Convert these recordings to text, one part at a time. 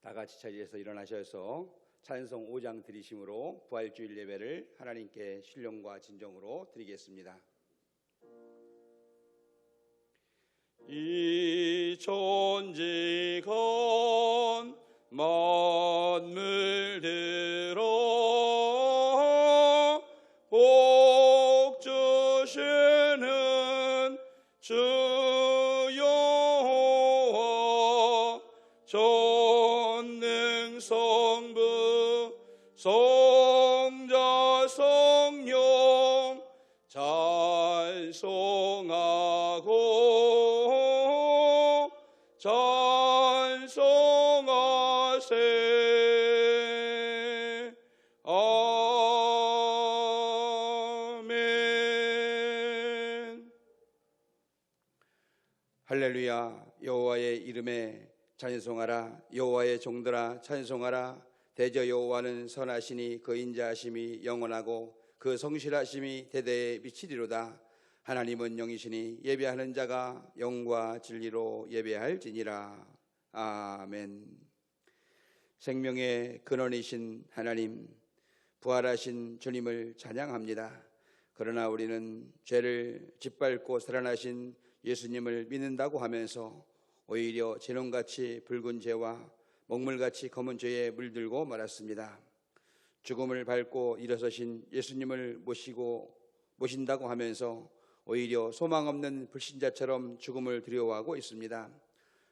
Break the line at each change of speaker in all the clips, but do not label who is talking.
다 같이 자리에서 일어나셔서 찬송 5장 드리심으로 부활주일 예배를 하나님께 신령과 진정으로 드리겠습니다.
이 존재건 만물들어 복 주시는 주 여호와 전능 성부 성자 성령 찬송하고 찬송하세. 아멘.
할렐루야. 여호와의 이름에 찬송하라. 여호와의 종들아 찬송하라. 대저 여호와는 선하시니 그 인자하심이 영원하고 그 성실하심이 대대에 미치리로다. 하나님은 영이시니 예배하는 자가 영과 진리로 예배할지니라. 아멘. 생명의 근원이신 하나님, 부활하신 주님을 찬양합니다. 그러나 우리는 죄를 짓밟고 살아나신 예수님을 믿는다고 하면서 오히려 재롱같이 붉은 죄와 먹물같이 검은 죄에 물들고 말았습니다. 죽음을 밟고 일어서신 예수님을 모신다고 하면서 오히려 소망 없는 불신자처럼 죽음을 두려워하고 있습니다.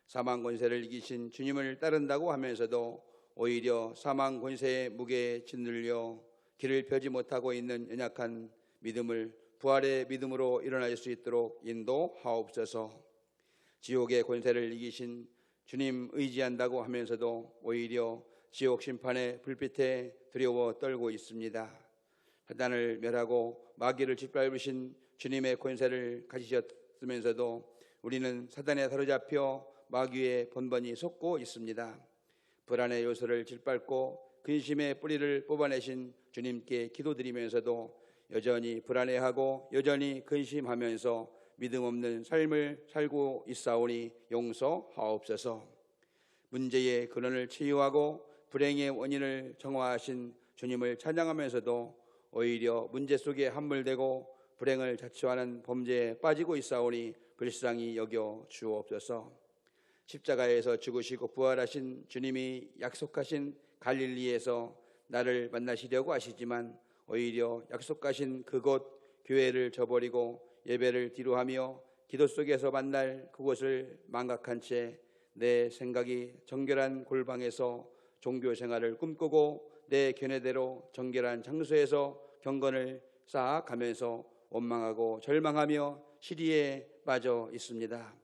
사망 권세를 이기신 주님을 따른다고 하면서도 오히려 사망 권세의 무게에 짓눌려 길을 펴지 못하고 있는 연약한 믿음을 부활의 믿음으로 일어날 수 있도록 인도하옵소서. 지옥의 권세를 이기신 주님 의지한다고 하면서도 오히려 지옥 심판의 불빛에 두려워 떨고 있습니다. 사단을 멸하고 마귀를 짓밟으신 주님의 권세를 가지셨으면서도 우리는 사단에 사로잡혀 마귀의 번번이 속고 있습니다. 불안의 요소를 짓밟고 근심의 뿌리를 뽑아내신 주님께 기도드리면서도 여전히 불안해하고 여전히 근심하면서 믿음 없는 삶을 살고 있사오니 용서하옵소서. 문제의 근원을 치유하고 불행의 원인을 정화하신 주님을 찬양하면서도 오히려 문제 속에 함몰되고 불행을 자초하는 범죄에 빠지고 있사오니 불쌍히 여겨 주옵소서. 십자가에서 죽으시고 부활하신 주님이 약속하신 갈릴리에서 나를 만나시려고 하시지만 오히려 약속하신 그곳 교회를 저버리고 예배를 뒤로하며 기도 속에서 만날 그곳을 망각한 채 내 생각이 정결한 골방에서 종교 생활을 꿈꾸고 내 견해대로 정결한 장소에서 경건을 쌓아가면서 원망하고 절망하며 시리에 빠져 있습니다.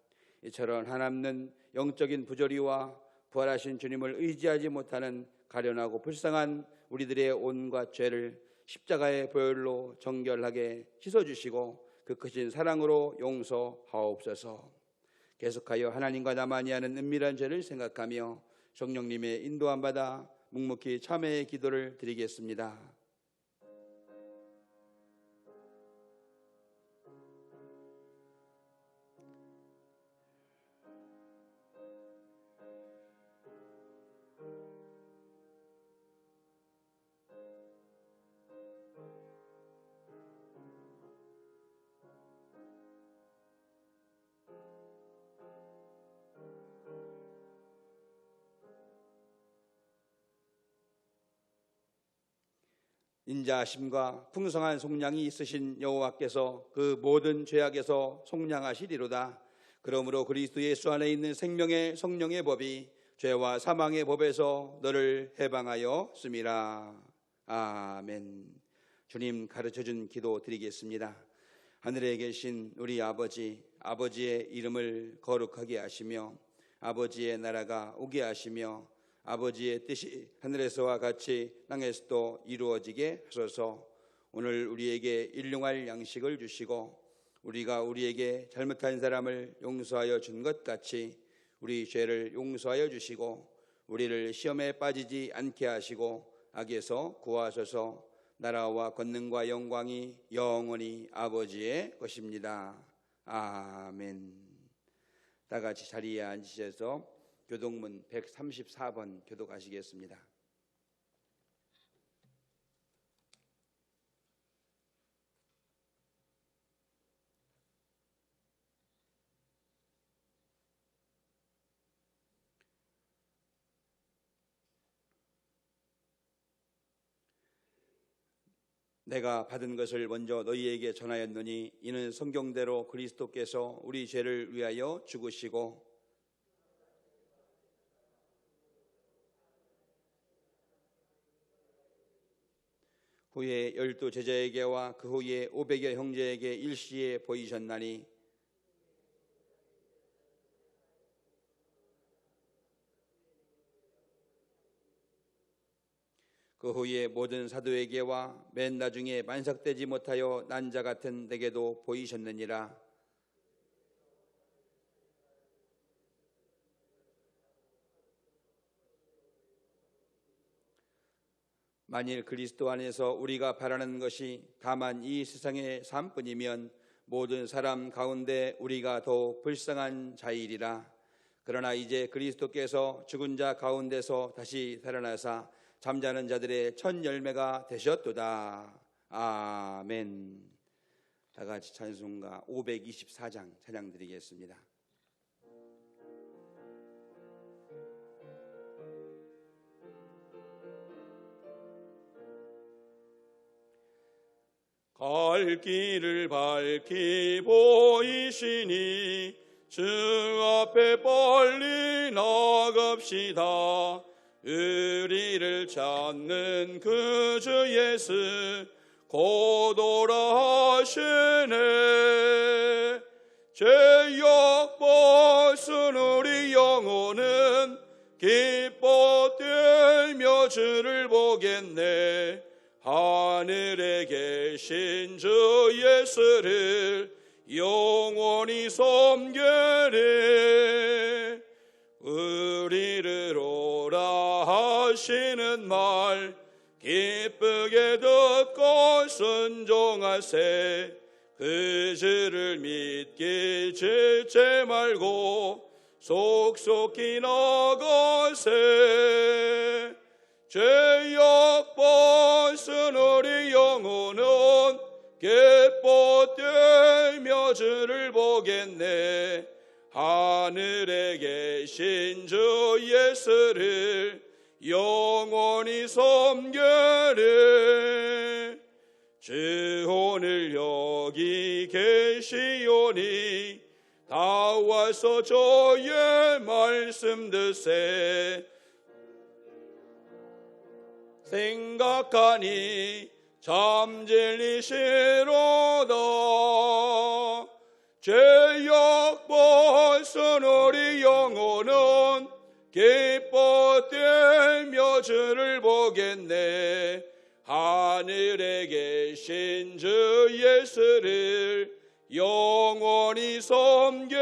이처럼 하나님은 영적인 부조리와 부활하신 주님을 의지하지 못하는 가련하고 불쌍한 우리들의 온갖 죄를 십자가의 보혈로 정결하게 씻어주시고 그 크신 사랑으로 용서하옵소서. 계속하여 하나님과 나만이 하는 은밀한 죄를 생각하며 성령님의 인도함 받아 묵묵히 참회의 기도를 드리겠습니다. 인자하심과 풍성한 속량이 있으신 여호와께서 그 모든 죄악에서 속량하시리로다. 그러므로 그리스도 예수 안에 있는 생명의 성령의 법이 죄와 사망의 법에서 너를 해방하여 씀이라. 아멘. 주님 가르쳐준 기도 드리겠습니다. 하늘에 계신 우리 아버지, 아버지의 이름을 거룩하게 하시며 아버지의 나라가 오게 하시며 아버지의 뜻이 하늘에서와 같이 땅에서도 이루어지게 하소서. 오늘 우리에게 일용할 양식을 주시고 우리가 우리에게 잘못한 사람을 용서하여 준 것 같이 우리 죄를 용서하여 주시고 우리를 시험에 빠지지 않게 하시고 악에서 구하소서. 나라와 권능과 영광이 영원히 아버지의 것입니다. 아멘. 다 같이 자리에 앉으셔서 교동문 134번 교독하시겠습니다. 내가 받은 것을 먼저 너희에게 전하였노니 이는 성경대로 그리스도께서 우리 죄를 위하여 죽으시고 후에 12 제자에게와 그 후에 500여 형제에게 일시에 보이셨나니 그 후에 모든 사도에게와 맨 나중에 만삭되지 못하여 난 자 같은 내게도 보이셨느니라. 만일 그리스도 안에서 우리가 바라는 것이 다만 이 세상의 삶뿐이면 모든 사람 가운데 우리가 더욱 불쌍한 자이리라. 그러나 이제 그리스도께서 죽은 자 가운데서 다시 살아나사 잠자는 자들의 첫 열매가 되셨도다. 아멘. 다 같이 찬송가 524장 찬양 드리겠습니다.
갈 길을 밝히 보이시니 주 앞에 빨리 나갑시다. 의리를 찾는 그 주 예수 곧 오라 하시네. 죄악 벗은 우리 영혼은 기뻐 뛰며 주를 보겠네. 하늘에 계신 주 예수를 영원히 섬기리. 우리를 오라 하시는 말 기쁘게 듣고 순종하세. 그 주를 믿기 지체 말고 속속히 나가세. 죄악 벗은 우리 영혼은 기뻐 뛰며 주를 보겠네. 하늘에 계신 주 예수를 영원히 섬기리. 주 오늘 여기 계시오니 다 와서 저의 말씀 듣세. 생각하니 참 진리시로다. 죄악 벗은 우리 영혼은 기뻐 뛰며 주를 보겠네. 하늘에 계신 주 예수를 영원히 섬기리.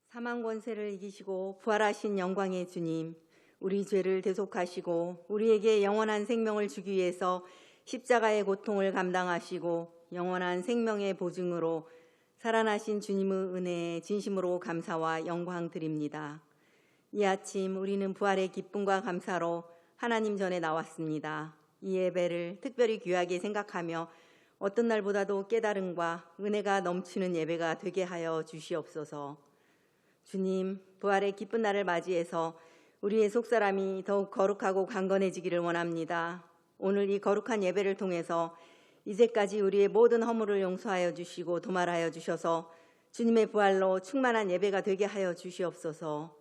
사망 권세를 이기시고 부활하신 영광의 주님, 우리 죄를 대속하시고 우리에게 영원한 생명을 주기 위해서 십자가의 고통을 감당하시고 영원한 생명의 보증으로 살아나신 주님의 은혜에 진심으로 감사와 영광 드립니다. 이 아침 우리는 부활의 기쁨과 감사로 하나님 전에 나왔습니다. 이 예배를 특별히 귀하게 생각하며 어떤 날보다도 깨달음과 은혜가 넘치는 예배가 되게 하여 주시옵소서. 주님, 부활의 기쁜 날을 맞이해서 우리의 속사람이 더욱 거룩하고 강건해지기를 원합니다. 오늘 이 거룩한 예배를 통해서 이제까지 우리의 모든 허물을 용서하여 주시고 도말하여 주셔서 주님의 부활로 충만한 예배가 되게 하여 주시옵소서.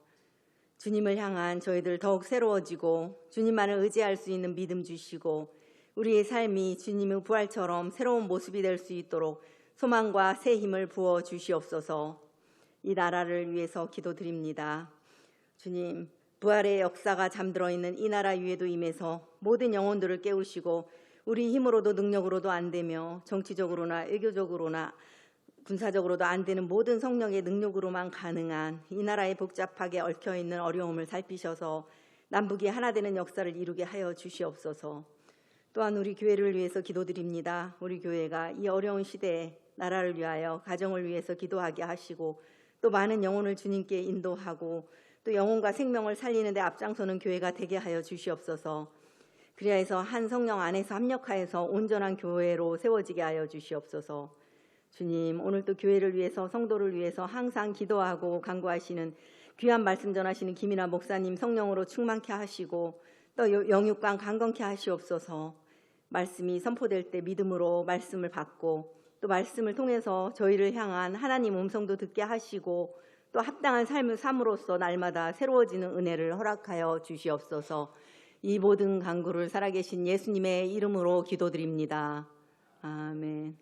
주님을 향한 저희들 더욱 새로워지고 주님만을 의지할 수 있는 믿음 주시고 우리의 삶이 주님의 부활처럼 새로운 모습이 될 수 있도록 소망과 새 힘을 부어 주시옵소서. 이 나라를 위해서 기도드립니다. 주님, 부활의 역사가 잠들어 있는 이 나라 위에도 임해서 모든 영혼들을 깨우시고 우리 힘으로도 능력으로도 안 되며 정치적으로나 외교적으로나 군사적으로도 안 되는 모든 성령의 능력으로만 가능한 이 나라에 복잡하게 얽혀있는 어려움을 살피셔서 남북이 하나 되는 역사를 이루게 하여 주시옵소서. 또한 우리 교회를 위해서 기도드립니다. 우리 교회가 이 어려운 시대에 나라를 위하여 가정을 위해서 기도하게 하시고 또 많은 영혼을 주님께 인도하고 또 영혼과 생명을 살리는 데 앞장서는 교회가 되게 하여 주시옵소서. 그리하여서 한 성령 안에서 합력하여서 온전한 교회로 세워지게 하여 주시옵소서. 주님, 오늘도 교회를 위해서 성도를 위해서 항상 기도하고 간구하시는 귀한 말씀 전하시는 김이나 목사님 성령으로 충만케 하시고 또 영육간 강건케 하시옵소서. 말씀이 선포될 때 믿음으로 말씀을 받고 또 말씀을 통해서 저희를 향한 하나님 음성도 듣게 하시고 또 합당한 삶을 삶으로써 날마다 새로워지는 은혜를 허락하여 주시옵소서. 이 모든 간구를 살아계신 예수님의 이름으로 기도드립니다. 아멘.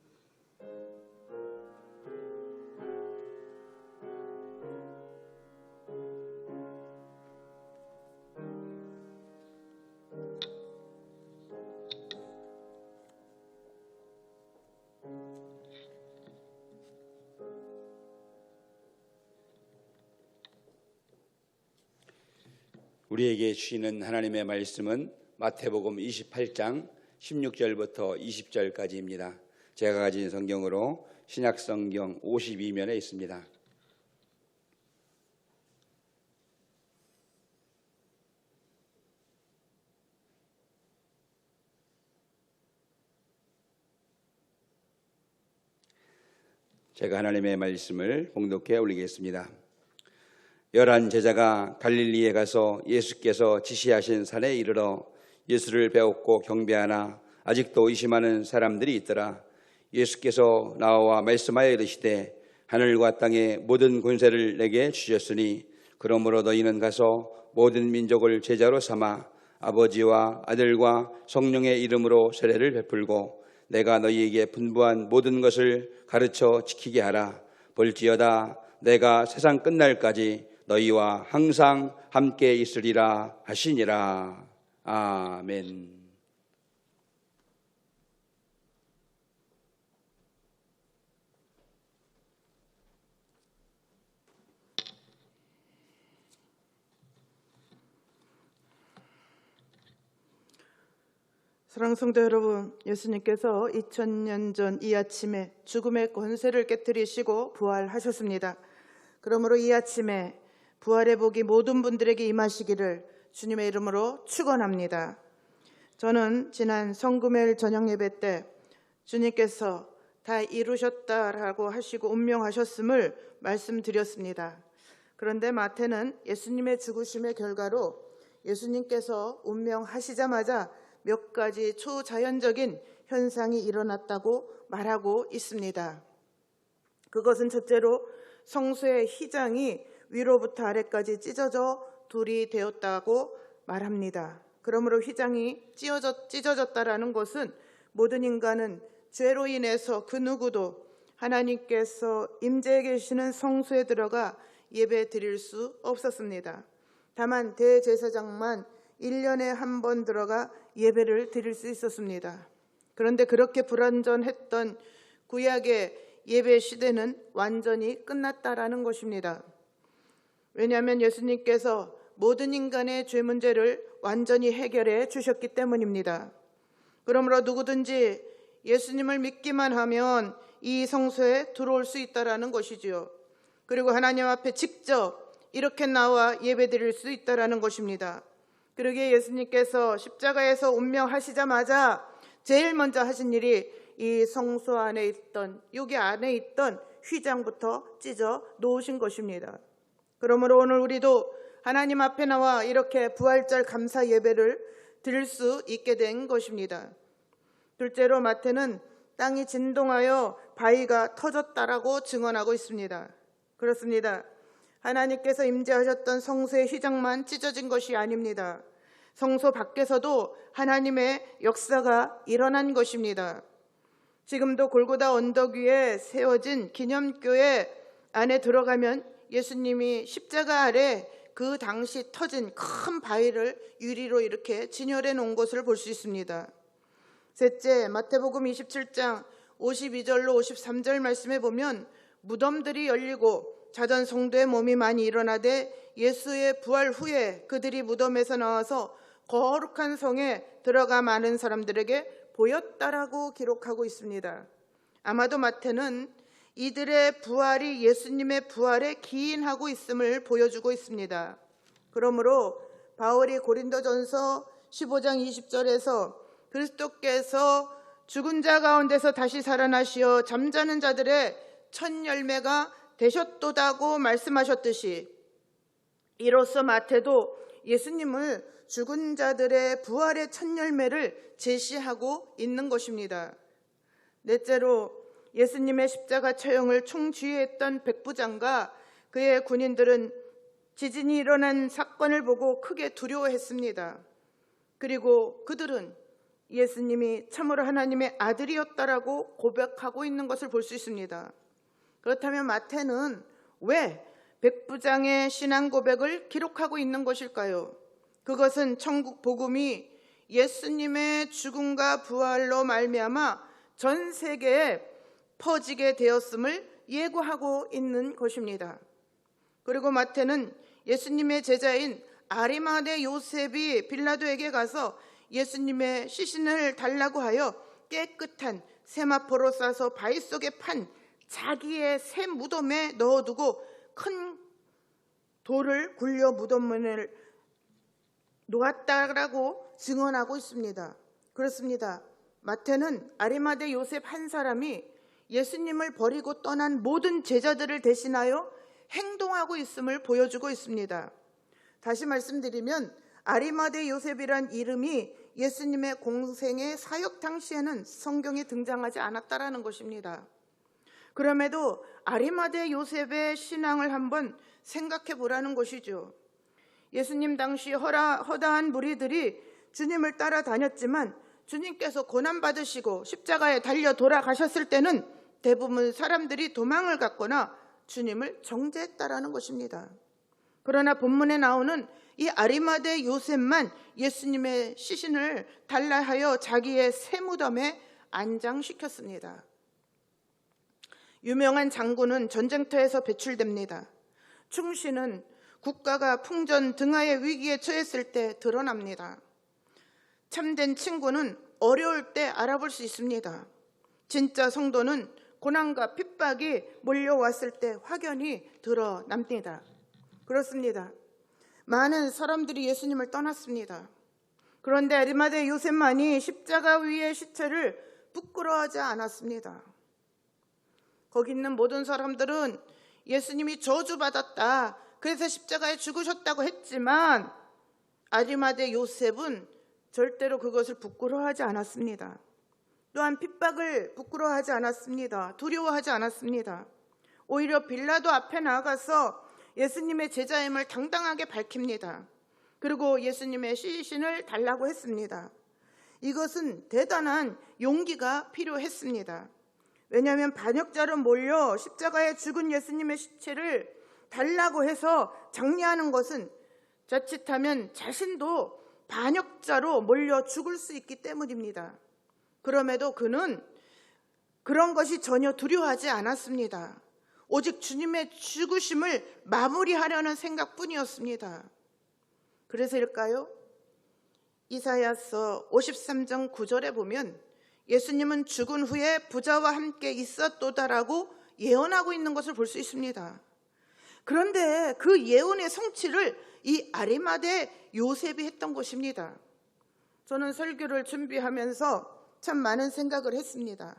우리에게 주시는 하나님의 말씀은 마태복음 28장 16절부터 20절까지입니다. 제가 가진 성경으로 신약성경 52면에 있습니다. 제가 하나님의 말씀을 봉독해 올리겠습니다. 11 제자가 갈릴리에 가서 예수께서 지시하신 산에 이르러 예수를 배웠고 경배하나 아직도 의심하는 사람들이 있더라. 예수께서 나와 말씀하여 이르시되 하늘과 땅의 모든 권세를 내게 주셨으니 그러므로 너희는 가서 모든 민족을 제자로 삼아 아버지와 아들과 성령의 이름으로 세례를 베풀고 내가 너희에게 분부한 모든 것을 가르쳐 지키게 하라. 볼지어다 내가 세상 끝날까지 너희와 항상 함께 있으리라 하시니라. 아멘.
사랑하는 성도 여러분, 예수님께서 2000년 전 이 아침에 죽음의 권세를 깨뜨리시고 부활하셨습니다. 그러므로 이 아침에 부활의 복이 모든 분들에게 임하시기를 주님의 이름으로 축원합니다. 저는 지난 성금요일 저녁 예배 때 주님께서 다 이루셨다라고 하시고 운명하셨음을 말씀드렸습니다. 그런데 마태는 예수님의 죽으심의 결과로 예수님께서 운명하시자마자 몇 가지 초자연적인 현상이 일어났다고 말하고 있습니다. 그것은 첫째로 성소의 휘장이 위로부터 아래까지 찢어져 둘이 되었다고 말합니다. 그러므로 휘장이 찢어졌다라는 것은 모든 인간은 죄로 인해서 그 누구도 하나님께서 임재해 계시는 성소에 들어가 예배 드릴 수 없었습니다. 다만 대제사장만 1년에 한 번 들어가 예배를 드릴 수 있었습니다. 그런데 그렇게 불완전했던 구약의 예배 시대는 완전히 끝났다라는 것입니다. 왜냐하면 예수님께서 모든 인간의 죄 문제를 완전히 해결해 주셨기 때문입니다. 그러므로 누구든지 예수님을 믿기만 하면 이 성소에 들어올 수 있다라는 것이지요. 그리고 하나님 앞에 직접 이렇게 나와 예배드릴 수 있다라는 것입니다. 그러기에 예수님께서 십자가에서 운명하시자마자 제일 먼저 하신 일이 이 성소 안에 있던, 여기 안에 있던 휘장부터 찢어 놓으신 것입니다. 그러므로 오늘 우리도 하나님 앞에 나와 이렇게 부활절 감사 예배를 드릴 수 있게 된 것입니다. 둘째로 마태는 땅이 진동하여 바위가 터졌다라고 증언하고 있습니다. 그렇습니다. 하나님께서 임재하셨던 성소의 휘장만 찢어진 것이 아닙니다. 성소 밖에서도 하나님의 역사가 일어난 것입니다. 지금도 골고다 언덕 위에 세워진 기념교회 안에 들어가면 예수님이 십자가 아래 그 당시 터진 큰 바위를 유리로 이렇게 진열해 놓은 것을 볼 수 있습니다. 셋째, 마태복음 27장 52절로 53절 말씀에 보면 무덤들이 열리고 자전 성도의 몸이 많이 일어나되 예수의 부활 후에 그들이 무덤에서 나와서 거룩한 성에 들어가 많은 사람들에게 보였다라고 기록하고 있습니다. 아마도 마태는 이들의 부활이 예수님의 부활에 기인하고 있음을 보여주고 있습니다. 그러므로 바울이 고린도전서 15장 20절에서 그리스도께서 죽은 자 가운데서 다시 살아나시어 잠자는 자들의 첫 열매가 되셨도다고 말씀하셨듯이 이로써 마태도 예수님을 죽은 자들의 부활의 첫 열매를 제시하고 있는 것입니다. 넷째로 예수님의 십자가 처형을 총지휘했던 백부장과 그의 군인들은 지진이 일어난 사건을 보고 크게 두려워했습니다. 그리고 그들은 예수님이 참으로 하나님의 아들이었다라고 고백하고 있는 것을 볼 수 있습니다. 그렇다면 마태는 왜 백부장의 신앙 고백을 기록하고 있는 것일까요? 그것은 천국 복음이 예수님의 죽음과 부활로 말미암아 전 세계에 퍼지게 되었음을 예고하고 있는 것입니다. 그리고 마태는 예수님의 제자인 아리마대 요셉이 빌라도에게 가서 예수님의 시신을 달라고 하여 깨끗한 세마포로 싸서 바위 속에 판 자기의 새 무덤에 넣어두고 큰 돌을 굴려 무덤문을 놓았다라고 증언하고 있습니다. 그렇습니다. 마태는 아리마대 요셉 한 사람이 예수님을 버리고 떠난 모든 제자들을 대신하여 행동하고 있음을 보여주고 있습니다. 다시 말씀드리면 아리마대 요셉이란 이름이 예수님의 공생의 사역 당시에는 성경에 등장하지 않았다라는 것입니다. 그럼에도 아리마대 요셉의 신앙을 한번 생각해 보라는 것이죠. 예수님 당시 허다한 무리들이 주님을 따라다녔지만 주님께서 고난받으시고 십자가에 달려 돌아가셨을 때는 대부분 사람들이 도망을 갔거나 주님을 정죄했다라는 것입니다. 그러나 본문에 나오는 이 아리마대 요셉만 예수님의 시신을 달라하여 자기의 새 무덤에 안장시켰습니다. 유명한 장군은 전쟁터에서 배출됩니다. 충신은 국가가 풍전 등하의 위기에 처했을 때 드러납니다. 참된 친구는 어려울 때 알아볼 수 있습니다. 진짜 성도는 고난과 핍박이 몰려왔을 때 확연히 드러납니다. 그렇습니다. 많은 사람들이 예수님을 떠났습니다. 그런데 아리마대 요셉만이 십자가 위의 시체를 부끄러워하지 않았습니다. 거기 있는 모든 사람들은 예수님이 저주받았다, 그래서 십자가에 죽으셨다고 했지만 아리마대 요셉은 절대로 그것을 부끄러워하지 않았습니다. 또한 핍박을 부끄러워하지 않았습니다. 두려워하지 않았습니다. 오히려 빌라도 앞에 나가서 예수님의 제자임을 당당하게 밝힙니다. 그리고 예수님의 시신을 달라고 했습니다. 이것은 대단한 용기가 필요했습니다. 왜냐하면 반역자로 몰려 십자가에 죽은 예수님의 시체를 달라고 해서 장례하는 것은 자칫하면 자신도 반역자로 몰려 죽을 수 있기 때문입니다. 그럼에도 그는 그런 것이 전혀 두려워하지 않았습니다. 오직 주님의 죽으심을 마무리하려는 생각뿐이었습니다. 그래서일까요? 이사야서 53장 9절에 보면 예수님은 죽은 후에 부자와 함께 있었도다라고 예언하고 있는 것을 볼 수 있습니다. 그런데 그 예언의 성취를 이 아리마대 요셉이 했던 것입니다. 저는 설교를 준비하면서 참 많은 생각을 했습니다.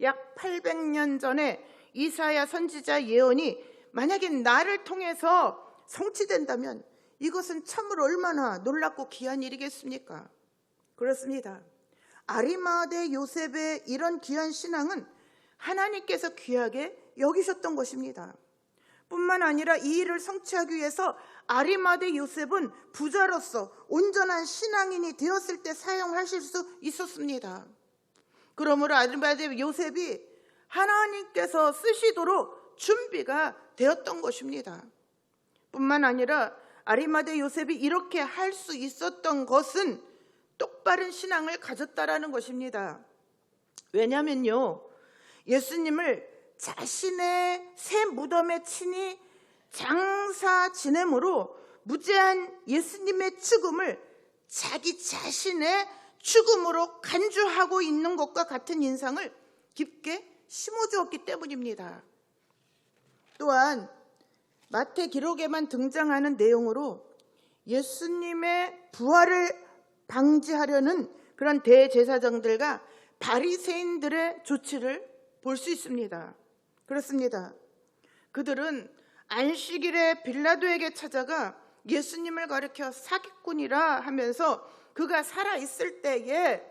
약 800년 전에 이사야 선지자 예언이 만약에 나를 통해서 성취된다면 이것은 참으로 얼마나 놀랍고 귀한 일이겠습니까? 그렇습니다. 아리마대 요셉의 이런 귀한 신앙은 하나님께서 귀하게 여기셨던 것입니다. 뿐만 아니라 이 일을 성취하기 위해서 아리마대 요셉은 부자로서 온전한 신앙인이 되었을 때 사용하실 수 있었습니다. 그러므로 아리마대 요셉이 하나님께서 쓰시도록 준비가 되었던 것입니다. 뿐만 아니라 아리마대 요셉이 이렇게 할 수 있었던 것은 똑바른 신앙을 가졌다라는 것입니다. 왜냐하면요, 예수님을 자신의 새 무덤에 친히 장사 지내므로 무죄한 예수님의 죽음을 자기 자신의 죽음으로 간주하고 있는 것과 같은 인상을 깊게 심어주었기 때문입니다. 또한 마태 기록에만 등장하는 내용으로 예수님의 부활을 방지하려는 그런 대제사장들과 바리새인들의 조치를 볼 수 있습니다. 그렇습니다. 그들은 안식일에 빌라도에게 찾아가 예수님을 가리켜 사기꾼이라 하면서 그가 살아있을 때에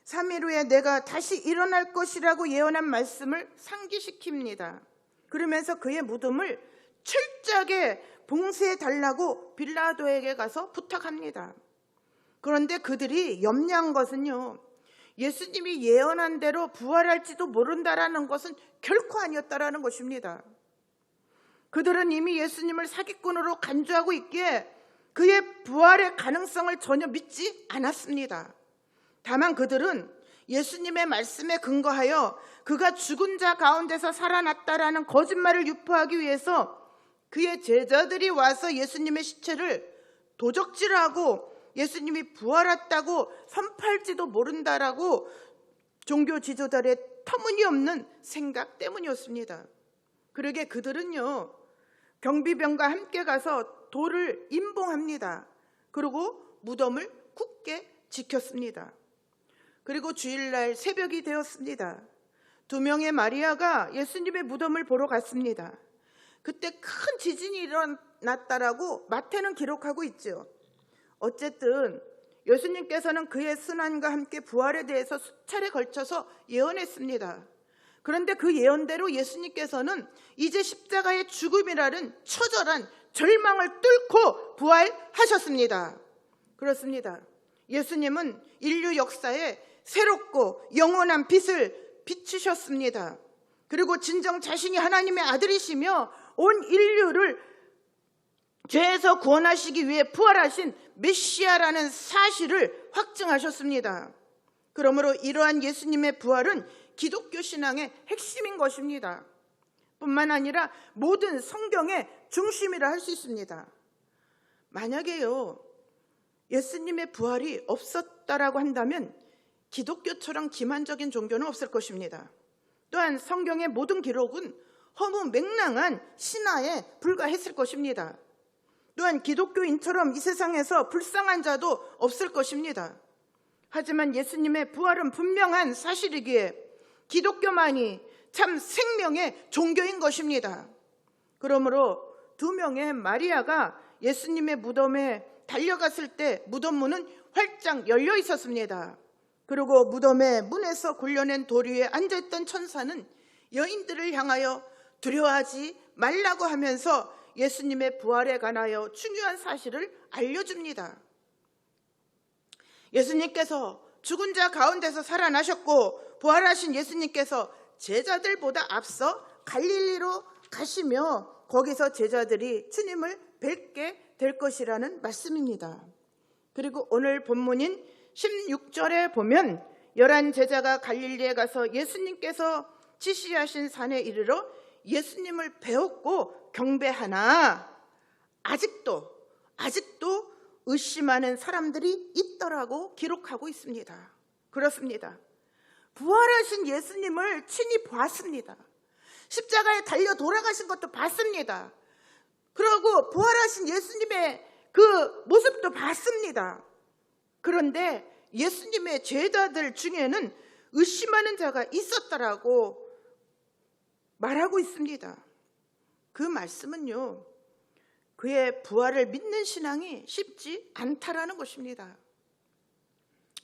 3일 후에 내가 다시 일어날 것이라고 예언한 말씀을 상기시킵니다. 그러면서 그의 무덤을 철저하게 봉쇄해달라고 빌라도에게 가서 부탁합니다. 그런데 그들이 염려한 것은요, 예수님이 예언한 대로 부활할지도 모른다라는 것은 결코 아니었다라는 것입니다. 그들은 이미 예수님을 사기꾼으로 간주하고 있기에 그의 부활의 가능성을 전혀 믿지 않았습니다. 다만 그들은 예수님의 말씀에 근거하여 그가 죽은 자 가운데서 살아났다라는 거짓말을 유포하기 위해서 그의 제자들이 와서 예수님의 시체를 도적질하고 예수님이 부활했다고 선포할지도 모른다라고 종교 지도자들의 터무니없는 생각 때문이었습니다. 그러게 그들은요, 경비병과 함께 가서 돌을 임봉합니다. 그리고 무덤을 굳게 지켰습니다. 그리고 주일날 새벽이 되었습니다. 2명의 마리아가 예수님의 무덤을 보러 갔습니다. 그때 큰 지진이 일어났다라고 마태는 기록하고 있죠. 어쨌든 예수님께서는 그의 순환과 함께 부활에 대해서 수차례 걸쳐서 예언했습니다. 그런데 그 예언대로 예수님께서는 이제 십자가의 죽음이라는 처절한 절망을 뚫고 부활하셨습니다. 그렇습니다. 예수님은 인류 역사에 새롭고 영원한 빛을 비추셨습니다. 그리고 진정 자신이 하나님의 아들이시며 온 인류를 죄에서 구원하시기 위해 부활하신 메시아라는 사실을 확증하셨습니다. 그러므로 이러한 예수님의 부활은 기독교 신앙의 핵심인 것입니다. 뿐만 아니라 모든 성경의 중심이라 할 수 있습니다. 만약에요, 예수님의 부활이 없었다라고 한다면 기독교처럼 기만적인 종교는 없을 것입니다. 또한 성경의 모든 기록은 허무맹랑한 신화에 불과했을 것입니다. 또한 기독교인처럼 이 세상에서 불쌍한 자도 없을 것입니다. 하지만 예수님의 부활은 분명한 사실이기에 기독교만이 참 생명의 종교인 것입니다. 그러므로 2명의 마리아가 예수님의 무덤에 달려갔을 때 무덤 문은 활짝 열려 있었습니다. 그리고 무덤의 문에서 굴려낸 돌 위에 앉아있던 천사는 여인들을 향하여 두려워하지 말라고 하면서 예수님의 부활에 관하여 중요한 사실을 알려줍니다. 예수님께서 죽은 자 가운데서 살아나셨고 부활하신 예수님께서 제자들보다 앞서 갈릴리로 가시며 거기서 제자들이 주님을 뵙게 될 것이라는 말씀입니다. 그리고 오늘 본문인 16절에 보면 11 제자가 갈릴리에 가서 예수님께서 지시하신 산에 이르러 예수님을 배웠고 경배하나 아직도 의심하는 사람들이 있더라고 기록하고 있습니다. 그렇습니다. 부활하신 예수님을 친히 보았습니다. 십자가에 달려 돌아가신 것도 봤습니다. 그리고 부활하신 예수님의 그 모습도 봤습니다. 그런데 예수님의 제자들 중에는 의심하는 자가 있었다라고 말하고 있습니다. 그 말씀은요, 그의 부활을 믿는 신앙이 쉽지 않다라는 것입니다.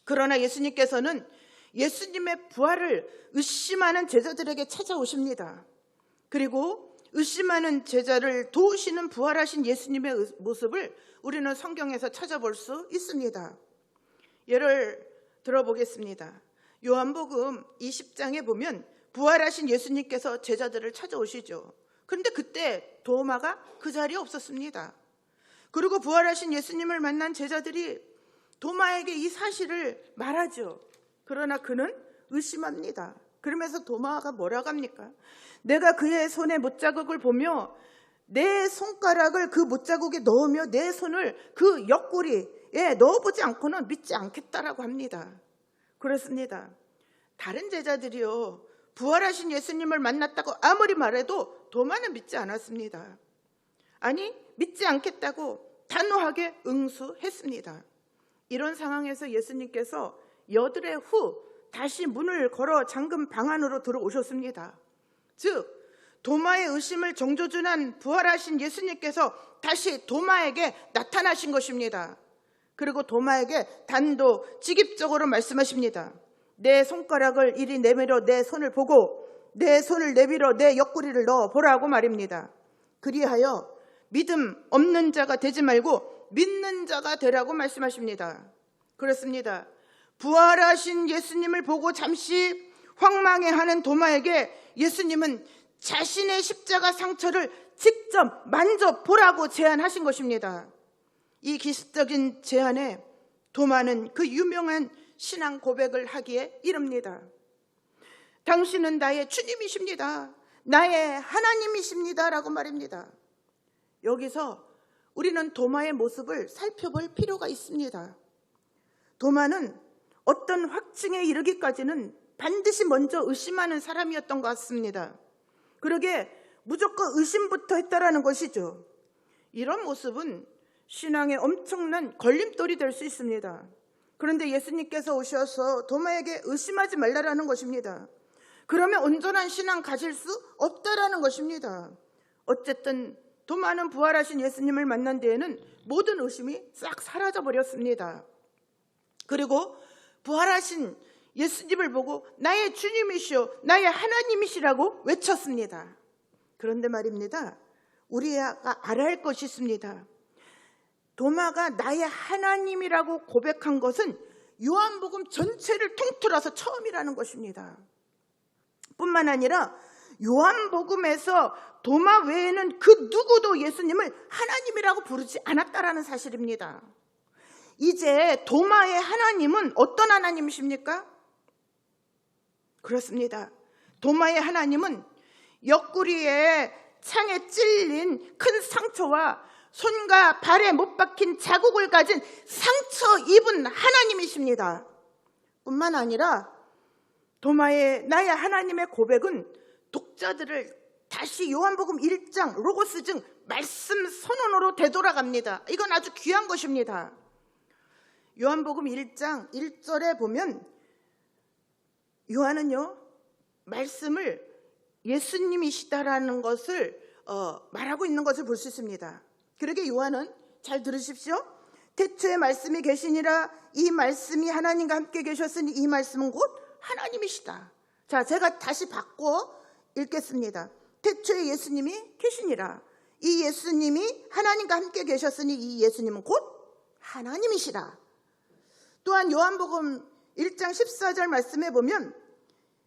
그러나 예수님께서는 예수님의 부활을 의심하는 제자들에게 찾아오십니다. 그리고 의심하는 제자를 도우시는 부활하신 예수님의 모습을 우리는 성경에서 찾아볼 수 있습니다. 예를 들어보겠습니다. 요한복음 20장에 보면 부활하신 예수님께서 제자들을 찾아오시죠. 그런데 그때 도마가 그 자리에 없었습니다. 그리고 부활하신 예수님을 만난 제자들이 도마에게 이 사실을 말하죠. 그러나 그는 의심합니다. 그러면서 도마가 뭐라고 합니까? 내가 그의 손의 못자국을 보며 내 손가락을 그 못자국에 넣으며 내 손을 그 옆구리에 넣어보지 않고는 믿지 않겠다라고 합니다. 그렇습니다. 다른 제자들이요, 부활하신 예수님을 만났다고 아무리 말해도 도마는 믿지 않았습니다. 아니, 믿지 않겠다고 단호하게 응수했습니다. 이런 상황에서 예수님께서 여드레 후 다시 문을 걸어 잠금 방 안으로 들어오셨습니다. 즉 도마의 의심을 정조준한 부활하신 예수님께서 다시 도마에게 나타나신 것입니다. 그리고 도마에게 단도직입적으로 말씀하십니다. 내 손가락을 이리 내밀어 내 손을 보고 내 손을 내밀어 내 옆구리를 넣어보라고 말입니다. 그리하여 믿음 없는 자가 되지 말고 믿는 자가 되라고 말씀하십니다. 그렇습니다. 부활하신 예수님을 보고 잠시 황망해하는 도마에게 예수님은 자신의 십자가 상처를 직접 만져보라고 제안하신 것입니다. 이 기습적인 제안에 도마는 그 유명한 신앙 고백을 하기에 이릅니다. 당신은 나의 주님이십니다. 나의 하나님이십니다. 라고 말입니다. 여기서 우리는 도마의 모습을 살펴볼 필요가 있습니다. 도마는 어떤 확증에 이르기까지는 반드시 먼저 의심하는 사람이었던 것 같습니다. 그러게 무조건 의심부터 했다라는 것이죠. 이런 모습은 신앙에 엄청난 걸림돌이 될 수 있습니다. 그런데 예수님께서 오셔서 도마에게 의심하지 말라라는 것입니다. 그러면 온전한 신앙 가질 수 없다라는 것입니다. 어쨌든 도마는 부활하신 예수님을 만난 뒤에는 모든 의심이 싹 사라져 버렸습니다. 그리고 부활하신 예수님을 보고 나의 주님이시오, 나의 하나님이시라고 외쳤습니다. 그런데 말입니다. 우리가 알아야 할 것이 있습니다. 도마가 나의 하나님이라고 고백한 것은 요한복음 전체를 통틀어서 처음이라는 것입니다. 뿐만 아니라 요한복음에서 도마 외에는 그 누구도 예수님을 하나님이라고 부르지 않았다라는 사실입니다. 이제 도마의 하나님은 어떤 하나님이십니까? 그렇습니다. 도마의 하나님은 옆구리에 창에 찔린 큰 상처와 손과 발에 못 박힌 자국을 가진 상처 입은 하나님이십니다. 뿐만 아니라 도마의 나의 하나님의 고백은 독자들을 다시 요한복음 1장 로고스 중 말씀 선언으로 되돌아갑니다. 이건 아주 귀한 것입니다. 요한복음 1장 1절에 보면 요한은요, 말씀을 예수님이시다라는 것을 말하고 있는 것을 볼 수 있습니다. 그러게 요한은 잘 들으십시오. 태초에 말씀이 계시니라. 이 말씀이 하나님과 함께 계셨으니 이 말씀은 곧 하나님이시다. 자, 제가 다시 바꿔 읽겠습니다. 태초에 예수님이 계시니라. 이 예수님이 하나님과 함께 계셨으니 이 예수님은 곧 하나님이시라. 또한 요한복음 1장 14절 말씀에 보면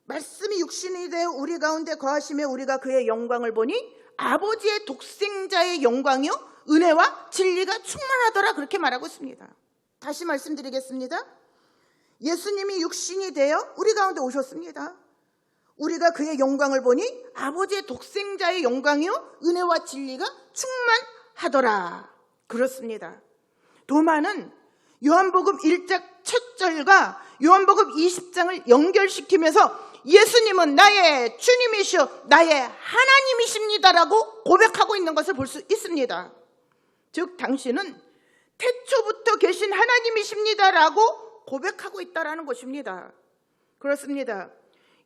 말씀이 육신이 되어 우리 가운데 거하시며 우리가 그의 영광을 보니 아버지의 독생자의 영광이요 은혜와 진리가 충만하더라, 그렇게 말하고 있습니다. 다시 말씀드리겠습니다. 예수님이 육신이 되어 우리 가운데 오셨습니다. 우리가 그의 영광을 보니 아버지의 독생자의 영광이요 은혜와 진리가 충만하더라. 그렇습니다. 도마는 요한복음 1장 첫 절과 요한복음 20장을 연결시키면서 예수님은 나의 주님이시오, 나의 하나님이십니다라고 고백하고 있는 것을 볼 수 있습니다. 즉 당신은 태초부터 계신 하나님이십니다라고 고백하고 있다라는 것입니다. 그렇습니다.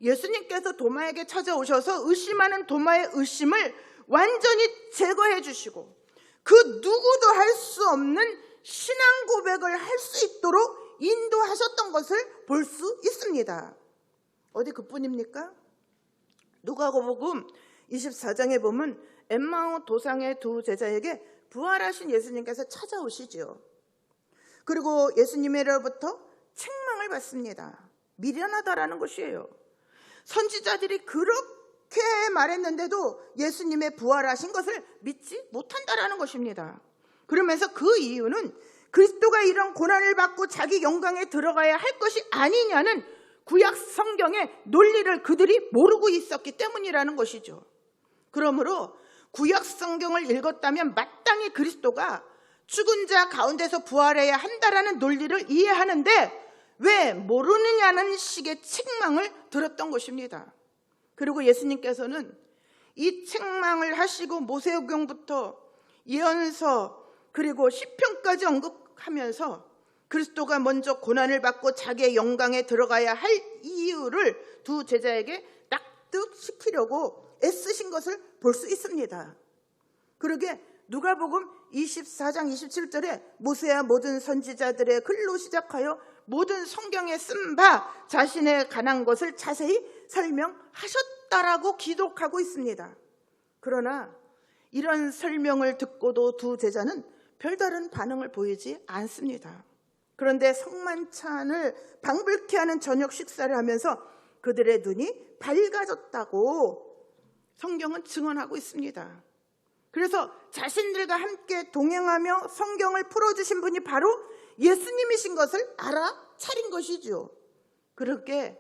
예수님께서 도마에게 찾아오셔서 의심하는 도마의 의심을 완전히 제거해 주시고 그 누구도 할 수 없는 신앙 고백을 할 수 있도록 인도하셨던 것을 볼 수 있습니다. 어디 그뿐입니까? 누가복음 24장에 보면 엠마오 도상의 두 제자에게 부활하신 예수님께서 찾아오시죠. 그리고 예수님으로부터 책망을 받습니다. 미련하다라는 것이에요. 선지자들이 그렇게 말했는데도 예수님의 부활하신 것을 믿지 못한다라는 것입니다. 그러면서 그 이유는 그리스도가 이런 고난을 받고 자기 영광에 들어가야 할 것이 아니냐는 구약 성경의 논리를 그들이 모르고 있었기 때문이라는 것이죠. 그러므로 구약 성경을 읽었다면 마땅히 그리스도가 죽은 자 가운데서 부활해야 한다라는 논리를 이해하는데 왜 모르느냐는 식의 책망을 들었던 것입니다. 그리고 예수님께서는 이 책망을 하시고 모세오경부터 예언서 그리고 시편까지 언급하면서 그리스도가 먼저 고난을 받고 자기의 영광에 들어가야 할 이유를 두 제자에게 납득시키려고 애쓰신 것을 볼 수 있습니다. 그러게 누가복음 24장 27절에 모세와 모든 선지자들의 글로 시작하여 모든 성경에 쓴 바 자신에 관한 것을 자세히 설명하셨다라고 기록하고 있습니다. 그러나 이런 설명을 듣고도 두 제자는 별다른 반응을 보이지 않습니다. 그런데 성만찬을 방불케 하는 저녁 식사를 하면서 그들의 눈이 밝아졌다고 성경은 증언하고 있습니다. 그래서 자신들과 함께 동행하며 성경을 풀어주신 분이 바로 예수님이신 것을 알아차린 것이죠. 그렇게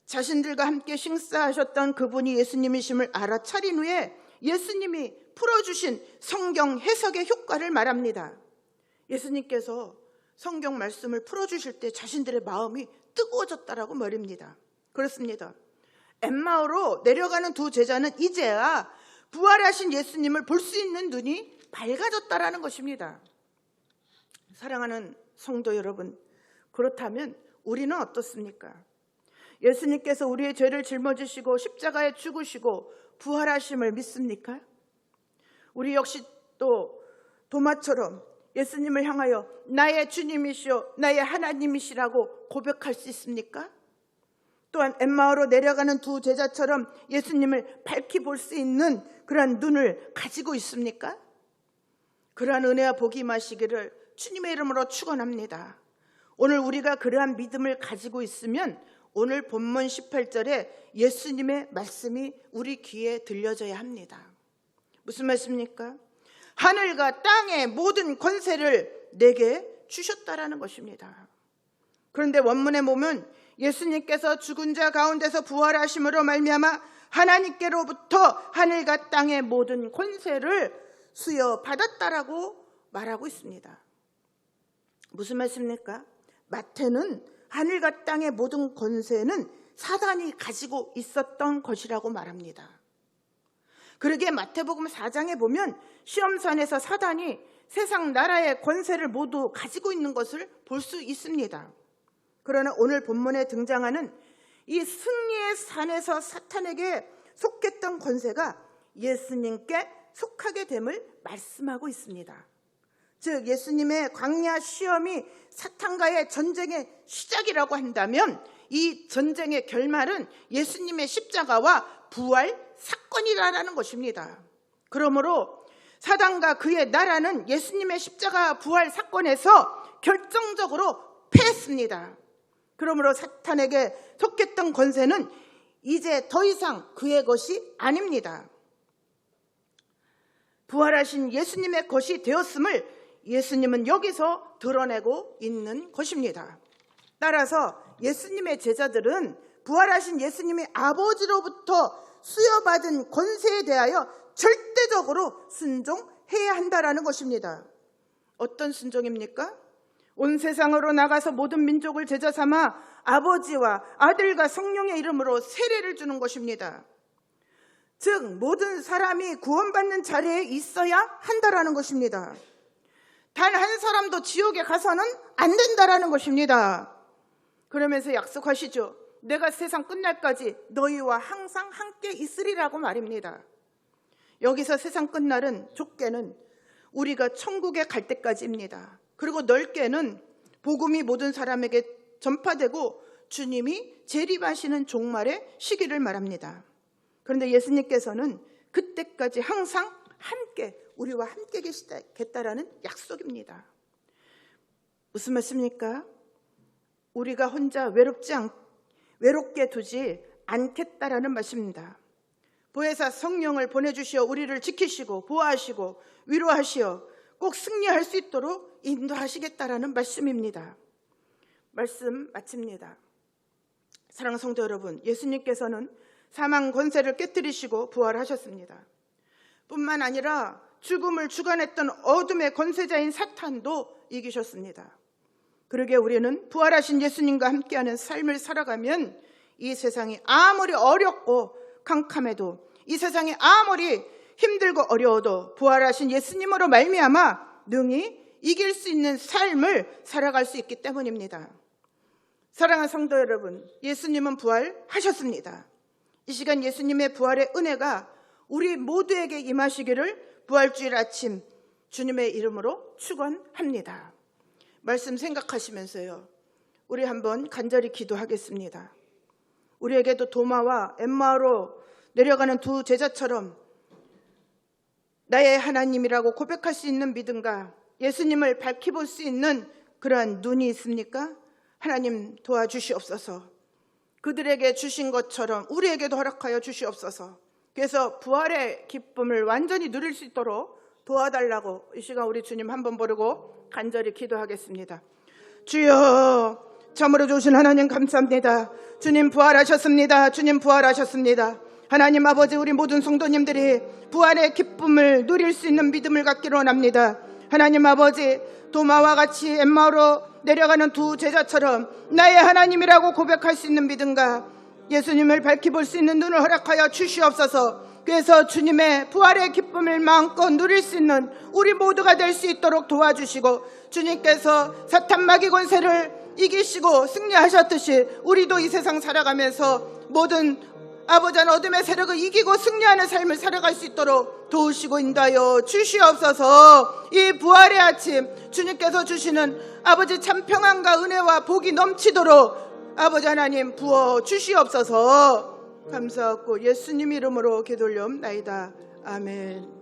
자신들과 함께 식사하셨던 그분이 예수님이심을 알아차린 후에 예수님이 풀어주신 성경 해석의 효과를 말합니다. 예수님께서 성경 말씀을 풀어주실 때 자신들의 마음이 뜨거워졌다라고 말입니다. 그렇습니다. 엠마오로 내려가는 두 제자는 이제야 부활하신 예수님을 볼 수 있는 눈이 밝아졌다라는 것입니다. 사랑하는 성도 여러분, 그렇다면 우리는 어떻습니까? 예수님께서 우리의 죄를 짊어지시고 십자가에 죽으시고 부활하심을 믿습니까? 우리 역시 또 도마처럼 예수님을 향하여 나의 주님이시오 나의 하나님이시라고 고백할 수 있습니까? 또한 엠마오로 내려가는 두 제자처럼 예수님을 밝히 볼 수 있는 그러한 눈을 가지고 있습니까? 그러한 은혜와 복이 임하시기를 주님의 이름으로 축원합니다. 오늘 우리가 그러한 믿음을 가지고 있으면 오늘 본문 18절에 예수님의 말씀이 우리 귀에 들려져야 합니다. 무슨 말씀입니까? 하늘과 땅의 모든 권세를 내게 주셨다라는 것입니다. 그런데 원문에 보면 예수님께서 죽은 자 가운데서 부활하심으로 말미암아 하나님께로부터 하늘과 땅의 모든 권세를 수여받았다라고 말하고 있습니다. 무슨 말씀입니까? 마태는 하늘과 땅의 모든 권세는 사단이 가지고 있었던 것이라고 말합니다. 그러기에 마태복음 4장에 보면 시험산에서 사단이 세상 나라의 권세를 모두 가지고 있는 것을 볼 수 있습니다. 그러나 오늘 본문에 등장하는 이 승리의 산에서 사탄에게 속했던 권세가 예수님께 속하게 됨을 말씀하고 있습니다. 즉 예수님의 광야 시험이 사탄과의 전쟁의 시작이라고 한다면 이 전쟁의 결말은 예수님의 십자가와 부활 사건이라는 것입니다. 그러므로 사단과 그의 나라는 예수님의 십자가 부활 사건에서 결정적으로 패했습니다. 그러므로 사탄에게 속했던 권세는 이제 더 이상 그의 것이 아닙니다. 부활하신 예수님의 것이 되었음을 예수님은 여기서 드러내고 있는 것입니다. 따라서 예수님의 제자들은 부활하신 예수님의 아버지로부터 수여받은 권세에 대하여 절대적으로 순종해야 한다라는 것입니다. 어떤 순종입니까? 온 세상으로 나가서 모든 민족을 제자 삼아 아버지와 아들과 성령의 이름으로 세례를 주는 것입니다. 즉 모든 사람이 구원받는 자리에 있어야 한다라는 것입니다. 단 한 사람도 지옥에 가서는 안 된다라는 것입니다. 그러면서 약속하시죠. 내가 세상 끝날까지 너희와 항상 함께 있으리라고 말입니다. 여기서 세상 끝날은 좁게는 우리가 천국에 갈 때까지입니다. 그리고 넓게는 복음이 모든 사람에게 전파되고 주님이 재림하시는 종말의 시기를 말합니다. 그런데 예수님께서는 그때까지 항상 함께 우리와 함께 계시겠다라는 약속입니다. 무슨 말씀입니까? 우리가 혼자 외롭게 두지 않겠다라는 말씀입니다. 보혜사 성령을 보내주시어 우리를 지키시고 보호하시고 위로하시어 꼭 승리할 수 있도록 인도하시겠다라는 말씀입니다. 말씀 마칩니다. 사랑하는 성도 여러분, 예수님께서는 사망 권세를 깨뜨리시고 부활하셨습니다. 뿐만 아니라 죽음을 주관했던 어둠의 권세자인 사탄도 이기셨습니다. 그러기에 우리는 부활하신 예수님과 함께하는 삶을 살아가면 이 세상이 아무리 어렵고 캄캄해도, 이 세상이 아무리 힘들고 어려워도 부활하신 예수님으로 말미암아 능히 이길 수 있는 삶을 살아갈 수 있기 때문입니다. 사랑하는 성도 여러분, 예수님은 부활하셨습니다. 이 시간 예수님의 부활의 은혜가 우리 모두에게 임하시기를 부활주일 아침 주님의 이름으로 축원합니다. 말씀 생각하시면서요, 우리 한번 간절히 기도하겠습니다. 우리에게도 도마와 엠마오로 내려가는 두 제자처럼 나의 하나님이라고 고백할 수 있는 믿음과 예수님을 밝히 볼 수 있는 그러한 눈이 있습니까? 하나님 도와주시옵소서. 그들에게 주신 것처럼 우리에게도 허락하여 주시옵소서. 그래서 부활의 기쁨을 완전히 누릴 수 있도록 도와달라고 이 시간 우리 주님 한번 부르고 간절히 기도하겠습니다. 주여, 참으로 좋으신 하나님 감사합니다. 주님 부활하셨습니다. 주님 부활하셨습니다. 하나님 아버지, 우리 모든 성도님들이 부활의 기쁨을 누릴 수 있는 믿음을 갖기를 원합니다. 하나님 아버지, 도마와 같이 엠마오로 내려가는 두 제자처럼 나의 하나님이라고 고백할 수 있는 믿음과 예수님을 밝히 볼 수 있는 눈을 허락하여 주시옵소서. 그래서 주님의 부활의 기쁨을 마음껏 누릴 수 있는 우리 모두가 될 수 있도록 도와주시고, 주님께서 사탄 마귀 권세를 이기시고 승리하셨듯이 우리도 이 세상 살아가면서 모든 아버지 어둠의 세력을 이기고 승리하는 삶을 살아갈 수 있도록 도우시고 인도하여 주시옵소서. 이 부활의 아침 주님께서 주시는 아버지 참 평안과 은혜와 복이 넘치도록 아버지 하나님 부어 주시옵소서. 감사하고 예수님 이름으로 기도올리옵나이다. 아멘.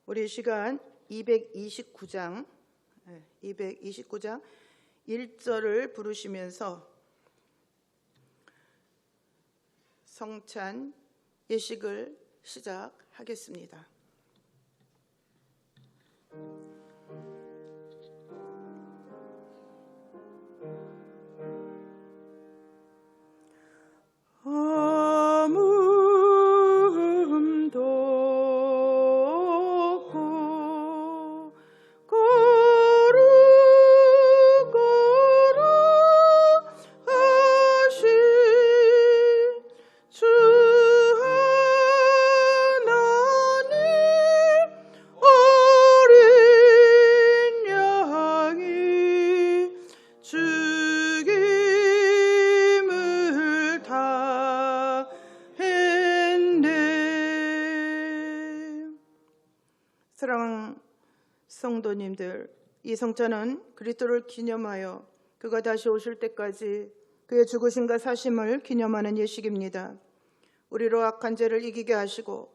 우리 시간 229장 1절을 부르시면서 성찬 예식을 시작하겠습니다. 사랑하는 성도님들, 이 성찬은 그리스도를 기념하여 그가 다시 오실 때까지 그의 죽으심과 사심을 기념하는 예식입니다. 우리로 악한 죄를 이기게 하시고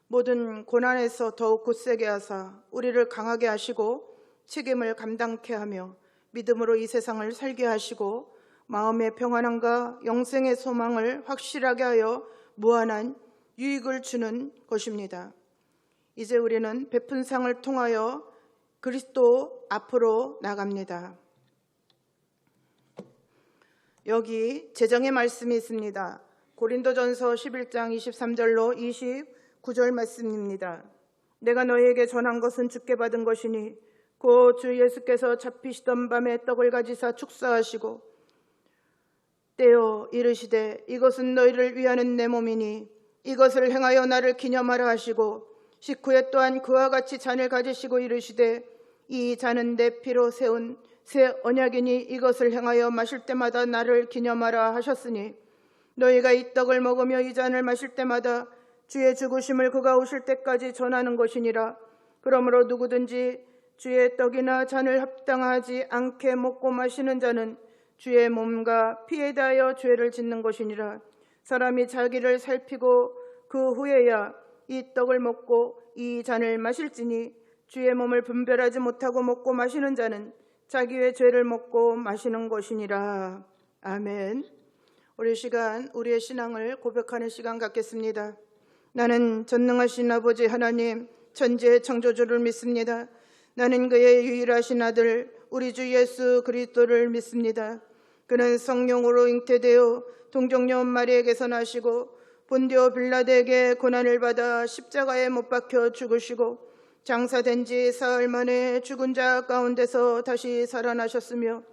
모든 고난에서 더욱 굳세게 하사 우리를 강하게 하시고 책임을 감당케 하며 믿음으로 이 세상을 살게 하시고 마음의 평안함과 영생의 소망을 확실하게 하여 무한한 유익을 주는 것입니다. 이제 우리는 베푼 상을 통하여 그리스도 앞으로 나갑니다. 여기 재정의 말씀이 있습니다. 고린도전서 11장 23절로 29절 말씀입니다. 내가 너희에게 전한 것은 주께 받은 것이니 곧 주 예수께서 잡히시던 밤에 떡을 가지사 축사하시고 떼어 이르시되 이것은 너희를 위하는 내 몸이니 이것을 행하여 나를 기념하라 하시고 식후에 또한 그와 같이 잔을 가지시고 이르시되 이 잔은 내 피로 세운 새 언약이니 이것을 행하여 마실 때마다 나를 기념하라 하셨으니 너희가 이 떡을 먹으며 이 잔을 마실 때마다 주의 죽으심을 그가 오실 때까지 전하는 것이니라. 그러므로 누구든지 주의 떡이나 잔을 합당하지 않게 먹고 마시는 자는 주의 몸과 피에 대하여 죄를 짓는 것이니라. 사람이 자기를 살피고 그 후에야 이 떡을 먹고 이 잔을 마실지니 주의 몸을 분별하지 못하고 먹고 마시는 자는 자기의 죄를 먹고 마시는 것이니라. 아멘. 우리 시간 우리의 신앙을 고백하는 시간 갖겠습니다. 나는 전능하신 아버지 하나님 천지의 창조주를 믿습니다. 나는 그의 유일하신 아들 우리 주 예수 그리스도를 믿습니다. 그는 성령으로 잉태되어 동정녀 마리에게서 나시고 본디오 빌라드에게 고난을 받아 십자가에 못 박혀 죽으시고 장사된 지 사흘 만에 죽은 자 가운데서 다시 살아나셨으며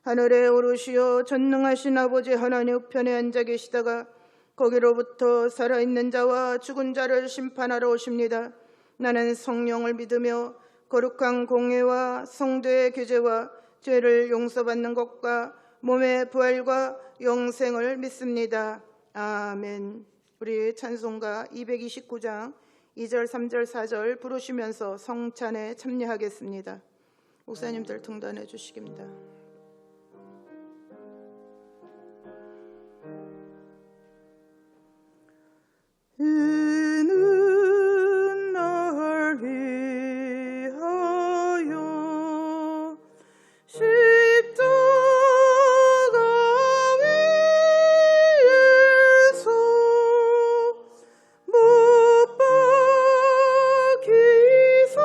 하늘에 오르시어 전능하신 아버지 하나님 우편에 앉아 계시다가 거기로부터 살아있는 자와 죽은 자를 심판하러 오십니다. 나는 성령을 믿으며 거룩한 공회와 성도의 규제와 죄를 용서받는 것과 몸의 부활과 영생을 믿습니다. 아멘. 우리 찬송가 229장 2절, 3절, 4절 부르시면서 성찬에 참여하겠습니다. 목사님들 등단해 주시깁니다. 이는 날 위하여 십자가 위에서 못 박히사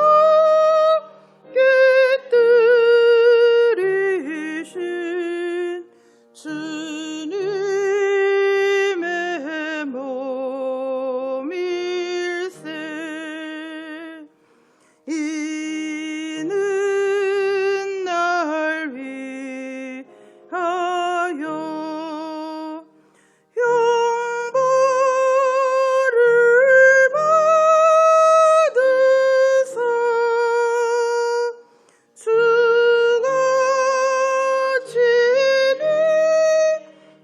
깨뜨리신 주님의 몸일세. 이는 날 위하여 영벌을 받으사 주가 진리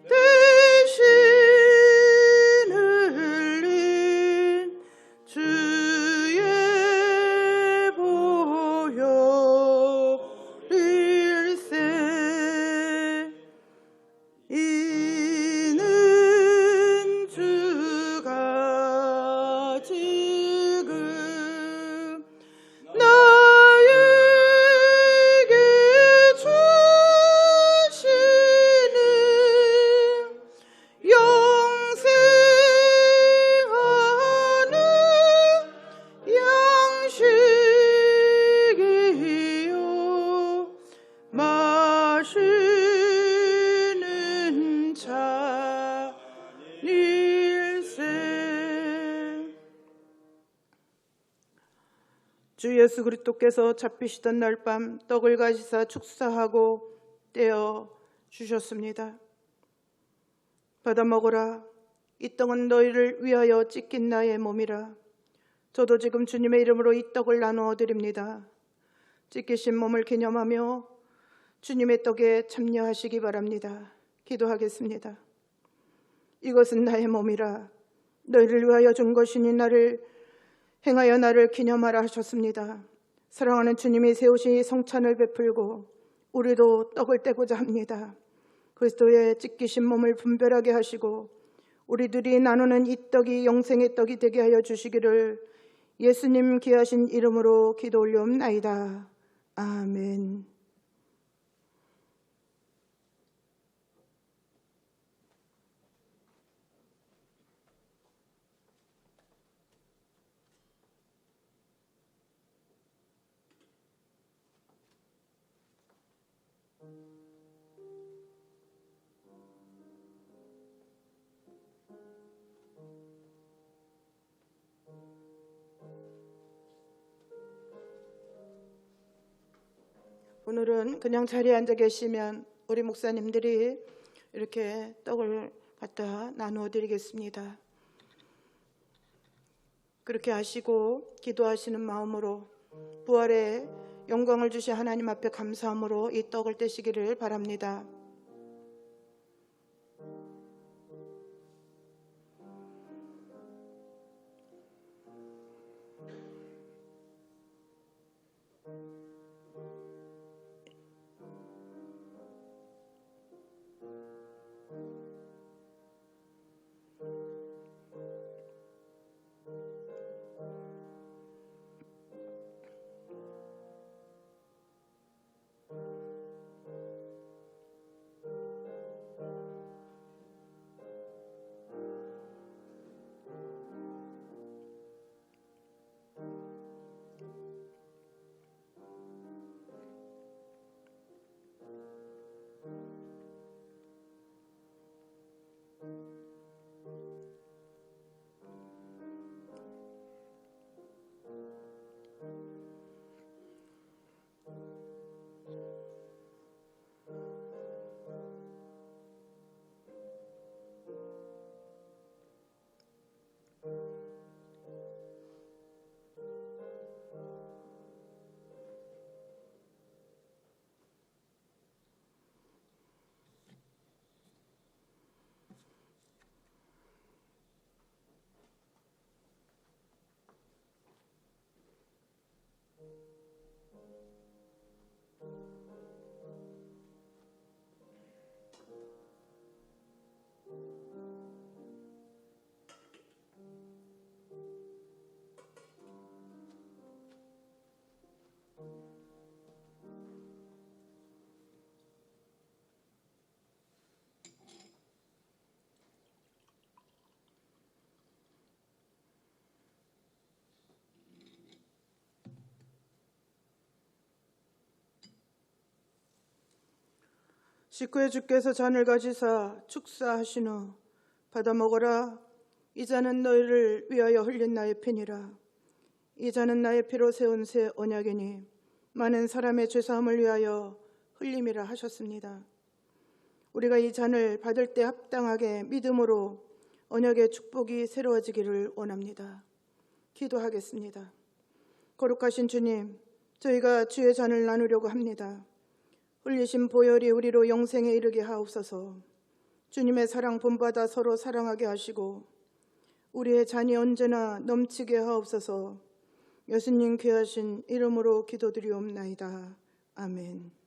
대신 흘린 주의 보혈일세. 이는 주가 지금 나에게 주시는 영생하는 양식이요 마시는 잔일세. 주 예수 그리스도께서 잡히시던 날 밤 떡을 가지사 축사하고 떼어 주셨습니다. 받아 먹으라. 이 떡은 너희를 위하여 찢긴 나의 몸이라. 저도 지금 주님의 이름으로 이 떡을 나누어 드립니다. 찢기신 몸을 기념하며 주님의 떡에 참여하시기 바랍니다. 기도하겠습니다. 이것은 나의 몸이라. 너희를 위하여 준 것이니 나를 행하여 나를 기념하라 하셨습니다. 사랑하는 주님이 세우신 이 성찬을 베풀고 우리도 떡을 떼고자 합니다. 그리스도의 찢기신 몸을 분별하게 하시고 우리들이 나누는 이 떡이 영생의 떡이 되게 하여 주시기를 예수님 귀하신 이름으로 기도 올려옵나이다. 아멘. 오늘은 그냥 자리에 앉아 계시면 우리 목사님들이 이렇게 떡을 갖다 나누어 드리겠습니다. 그렇게 하시고 기도하시는 마음으로 부활의 영광을 주신 하나님 앞에 감사함으로 이 떡을 떼시기를 바랍니다. 식후에 주께서 잔을 가지사 축사하신 후 받아 먹어라. 이 잔은 너희를 위하여 흘린 나의 피니라. 이 잔은 나의 피로 세운 새 언약이니 많은 사람의 죄사함을 위하여 흘림이라 하셨습니다. 우리가 이 잔을 받을 때 합당하게 믿음으로 언약의 축복이 새로워지기를 원합니다. 기도하겠습니다. 거룩하신 주님, 저희가 주의 잔을 나누려고 합니다. 흘리신 보혈이 우리로 영생에 이르게 하옵소서. 주님의 사랑 본받아 서로 사랑하게 하시고 우리의 잔이 언제나 넘치게 하옵소서. 예수님 귀하신 이름으로 기도드리옵나이다. 아멘.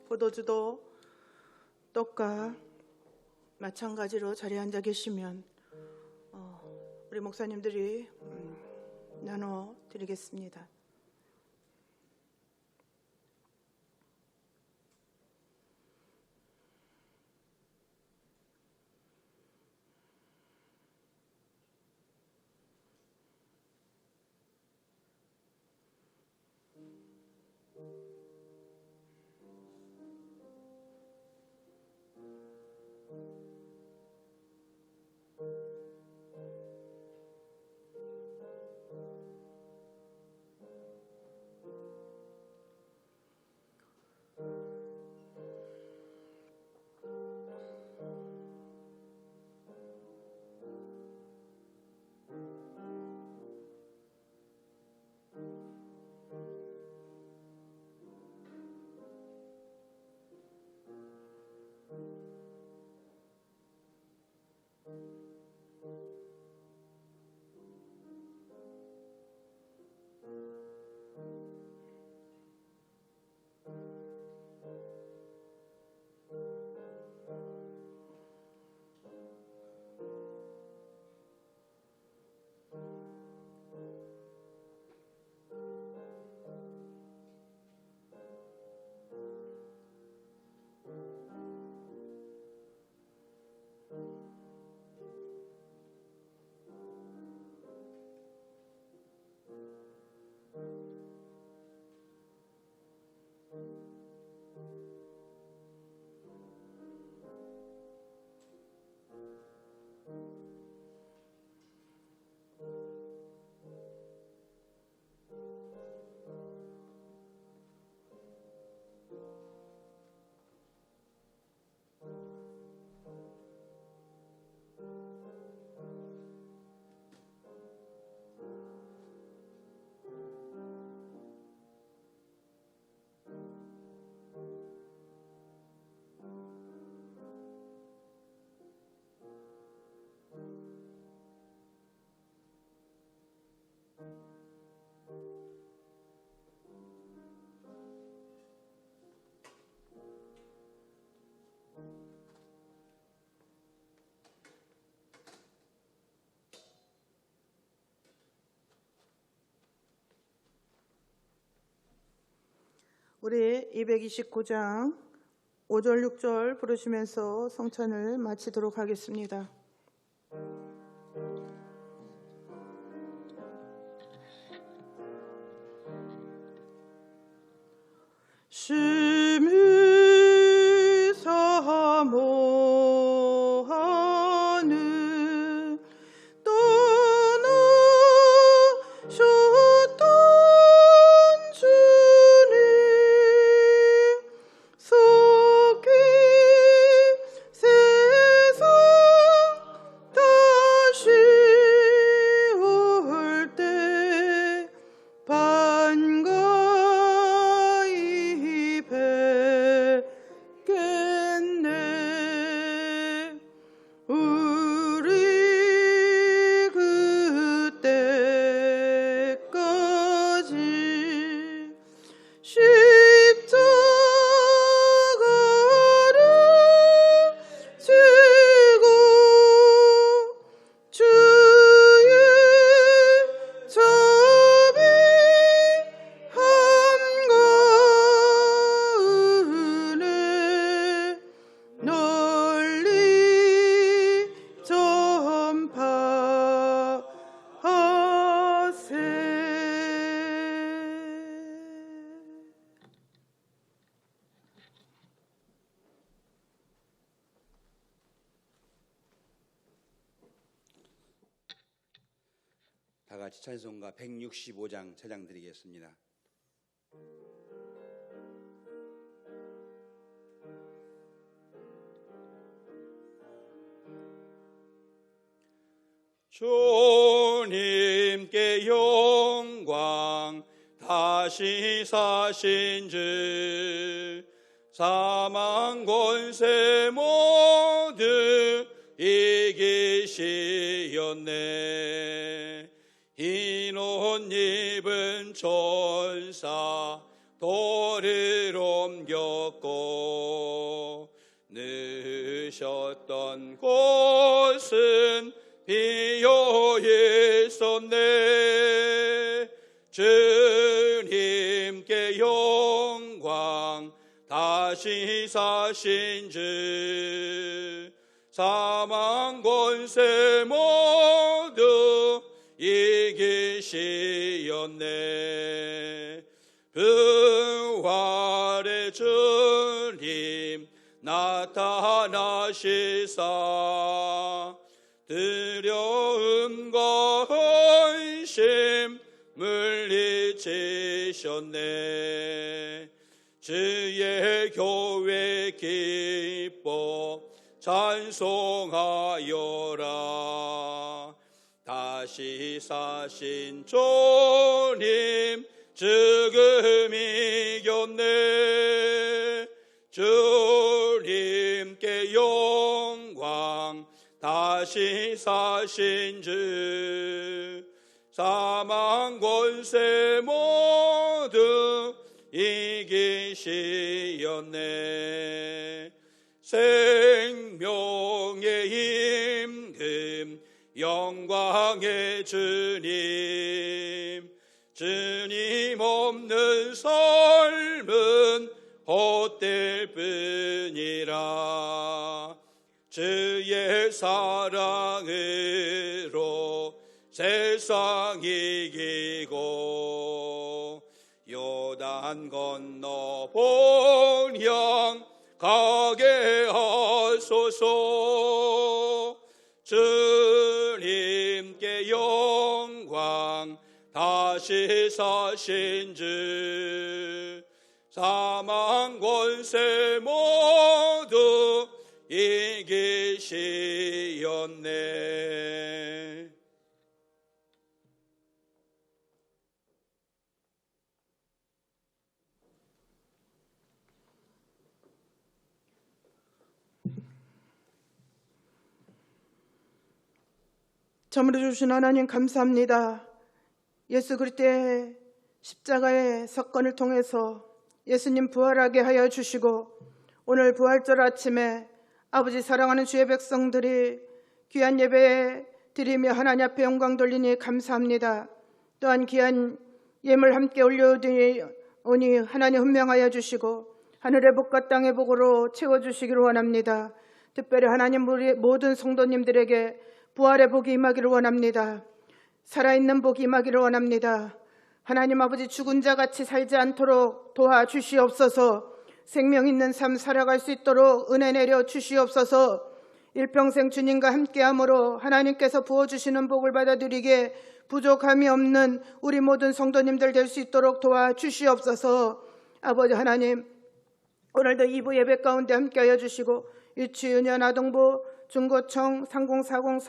포도주도 떡과 마찬가지로 자리에 앉아 계시면 우리 목사님들이 나눠 드리겠습니다. 우리 229장 5절 6절 부르시면서 성찬을 마치도록 하겠습니다. 심히 사모하는 떠나셨던 주님 속히 세상 다시 올 때 반가이 뵙
다 같이 찬송가 165장 찬양 드리겠습니다.
주님께 영광 다시 사신 주 사망 권세 모두 이기시었네. 흰 옷 입은 천사 돌을 옮겼고 넣으셨던 곳은 비어 있었네. 주님께 영광 다시 사신 주 사망 권세 모두 이기시었네. 부활의 주님 나타나시사 두려움과 헌심 물리치셨네. 주의 교회 기뻐 찬송하여라. 다시 사신 주님 죽음 이겼네. 주님께 영광 다시 사신 주 사망 권세 모두 이기시었네. 생명의 임금 영광의 주님 주님 없는 삶은 헛될 뿐이라. 주의 사랑으로 세상 이기고 요단 건너 본향 가게 하소서. 주님께 영광 다시 사신 주 사망 권세 모두 이기시었네.
저물어 주신 하나님 감사합니다. 예수 그리스도의 십자가의 사건을 통해서 예수님 부활하게 하여 주시고 오늘 부활절 아침에 아버지 사랑하는 주의 백성들이 귀한 예배 드리며 하나님 앞에 영광 돌리니 감사합니다. 또한 귀한 예물 함께 올려드리오니 하나님 훈명하여 주시고 하늘의 복과 땅의 복으로 채워주시기를 원합니다. 특별히 하나님 우리 모든 성도님들에게 부활의 복이 임하기를 원합니다. 살아있는 복이 임하기를 원합니다. 하나님 아버지 죽은 자같이 살지 않도록 도와주시옵소서. 생명 있는 삶 살아갈 수 있도록 은혜 내려 주시옵소서. 일평생 주님과 함께함으로 하나님께서 부어주시는 복을 받아들이게 부족함이 없는 우리 모든 성도님들 될 수 있도록 도와주시옵소서. 아버지 하나님 오늘도 2부 예배 가운데 함께하여 주시고 유치유년 아동부 중고청 상공사공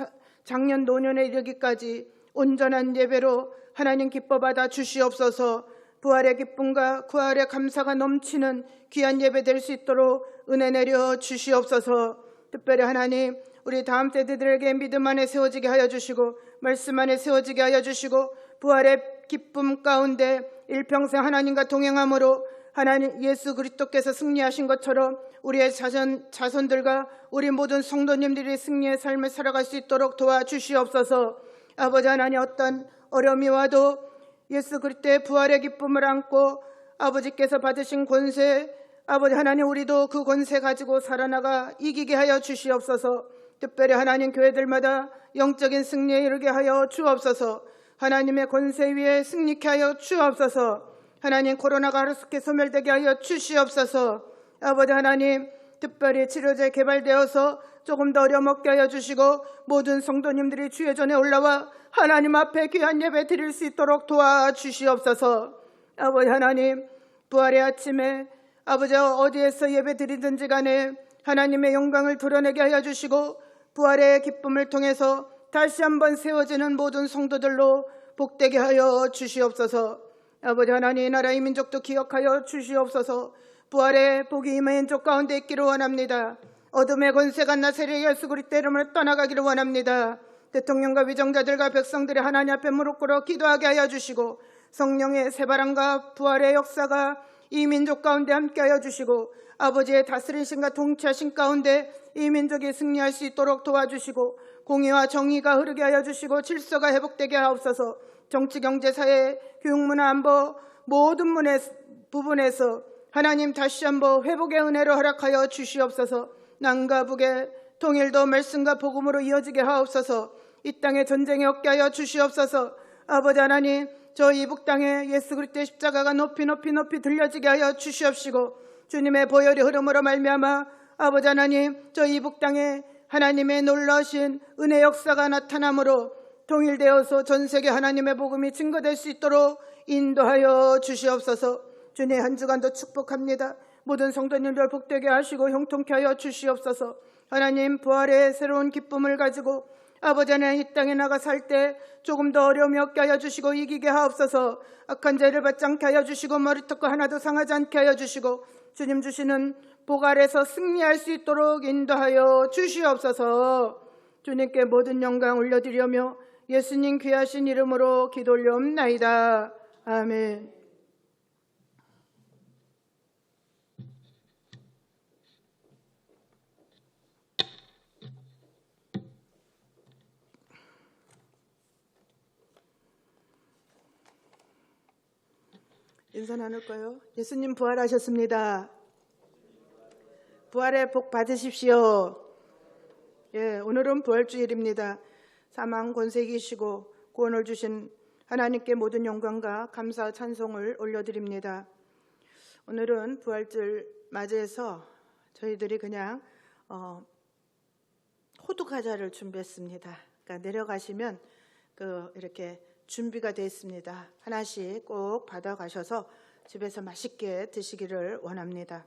작년 노년에 이르기까지 온전한 예배로 하나님 기뻐 받아 주시옵소서. 부활의 기쁨과 구활의 감사가 넘치는 귀한 예배 될 수 있도록 은혜 내려 주시옵소서. 특별히 하나님 우리 다음 세대들에게 믿음 안에 세워지게 하여 주시고 말씀 안에 세워지게 하여 주시고 부활의 기쁨 가운데 일평생 하나님과 동행함으로 하나님 예수 그리스도께서 승리하신 것처럼 우리의 자손들과 우리 모든 성도님들이 승리의 삶을 살아갈 수 있도록 도와주시옵소서. 아버지 하나님 어떤 어려움이 와도 예수 그리스도의 부활의 기쁨을 안고 아버지께서 받으신 권세 아버지 하나님 우리도 그 권세 가지고 살아나가 이기게 하여 주시옵소서. 특별히 하나님 교회들마다 영적인 승리에 이르게 하여 주옵소서. 하나님의 권세 위에 승리케 하여 주옵소서. 하나님 코로나가 하루속히 소멸되게 하여 주시옵소서. 아버지 하나님 특별히 치료제 개발되어서 조금 더 어려먹게 하여 주시고 모든 성도님들이 주의 전에 올라와 하나님 앞에 귀한 예배 드릴 수 있도록 도와주시옵소서. 아버지 하나님, 부활의 아침에 아버지 어디에서 예배 드리든지 간에 하나님의 영광을 드러내게 하여 주시고 부활의 기쁨을 통해서 다시 한번 세워지는 모든 성도들로 복되게 하여 주시옵소서. 아버지 하나님, 이 나라의 민족도 기억하여 주시옵소서. 부활의 복이 임의 인족 가운데 있기를 원합니다. 어둠의 권세가 나세리 예수 그리스도 이름으로 떠나가기를 원합니다. 대통령과 위정자들과 백성들이 하나님 앞에 무릎 꿇어 기도하게 하여 주시고 성령의 새바람과 부활의 역사가 이 민족 가운데 함께하여 주시고 아버지의 다스리심과 통치하심 가운데 이 민족이 승리할 수 있도록 도와주시고 공의와 정의가 흐르게 하여 주시고 질서가 회복되게 하옵소서. 정치, 경제, 사회, 교육, 문화, 안보 모든 부분에서 하나님 다시 한번 회복의 은혜로 허락하여 주시옵소서. 남과 북의 통일도 말씀과 복음으로 이어지게 하옵소서. 이 땅에 전쟁이 없게 하여 주시옵소서. 아버지 하나님, 저 이북 땅에 예수 그리스도의 십자가가 높이 들려지게 하여 주시옵시고 주님의 보혈이 흐름으로 말미암아 아버지 하나님, 저 이북 땅에 하나님의 놀라우신 은혜 역사가 나타남으로 통일되어서 전 세계 하나님의 복음이 증거될 수 있도록 인도하여 주시옵소서. 주님, 한 주간도 축복합니다. 모든 성도님들 복되게 하시고 형통케 하여 주시옵소서. 하나님, 부활의 새로운 기쁨을 가지고 아버지 하나님, 이 땅에 나가 살 때 조금 더 어려움이 없게 하여 주시고 이기게 하옵소서. 악한 죄를 받지 않게 하여 주시고 머리털과 하나도 상하지 않게 하여 주시고 주님 주시는 복 아래서 승리할 수 있도록 인도하여 주시옵소서. 주님께 모든 영광 올려드리며 예수님 귀하신 이름으로 기도 올려옵나이다. 아멘. 인사 나눌까요? 예수님 부활하셨습니다. 부활의 복 받으십시오. 예, 오늘은 부활주일입니다. 사망 권세 이기시고 구원을 주신 하나님께 모든 영광과 감사 찬송을 올려드립니다. 오늘은 부활절 맞이해서 저희들이 그냥 호두 과자를 준비했습니다. 그러니까 내려가시면 이렇게 준비가 되어 있습니다. 하나씩 꼭 받아가셔서 집에서 맛있게 드시기를 원합니다.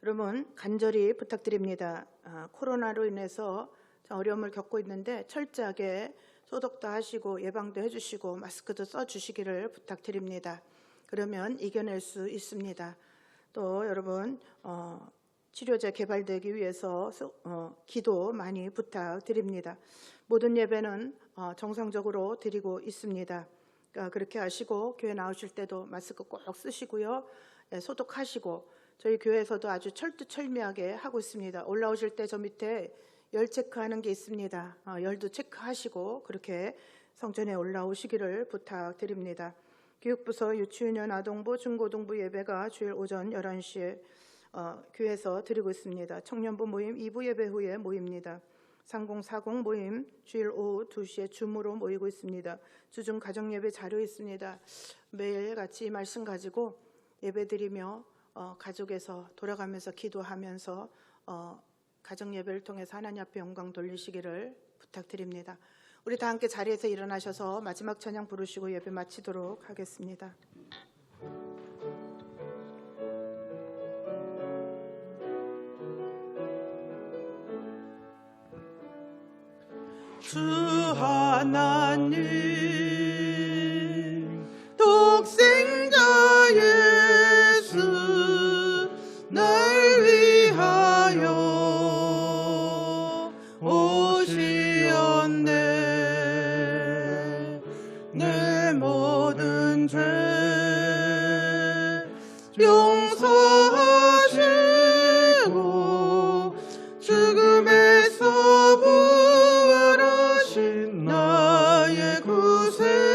여러분, 간절히 부탁드립니다. 코로나로 인해서 어려움을 겪고 있는데 철저하게 소독도 하시고 예방도 해주시고 마스크도 써주시기를 부탁드립니다. 그러면 이겨낼 수 있습니다. 또 여러분, 치료제 개발되기 위해서 기도 많이 부탁드립니다. 모든 예배는 정상적으로 드리고 있습니다. 그러니까 그렇게 하시고 교회 나오실 때도 마스크 꼭 쓰시고요. 소독하시고 저희 교회에서도 아주 철두철미하게 하고 있습니다. 올라오실 때 저 밑에 열 체크하는 게 있습니다. 열도 체크하시고 그렇게 성전에 올라오시기를 부탁드립니다. 교육부서 유치원, 아동부, 중고등부 예배가 주일 오전 11시에 교회에서 드리고 있습니다. 청년부 모임 2부 예배 후에 모입니다. 3040 모임 주일 오후 2시에 줌으로 모이고 있습니다. 주중 가정예배 자료 있습니다. 매일 같이 말씀 가지고 예배드리며 가족에서 돌아가면서 기도하면서 가정예배를 통해서 하나님 앞에 영광 돌리시기를 부탁드립니다. 우리 다 함께 자리에서 일어나셔서 마지막 찬양 부르시고 예배 마치도록 하겠습니다.
주 하나님 독생자 예수 날 위하여 오시었네. 내 모든 죄 용서하시고 죽음에서 부활하신 나의 구세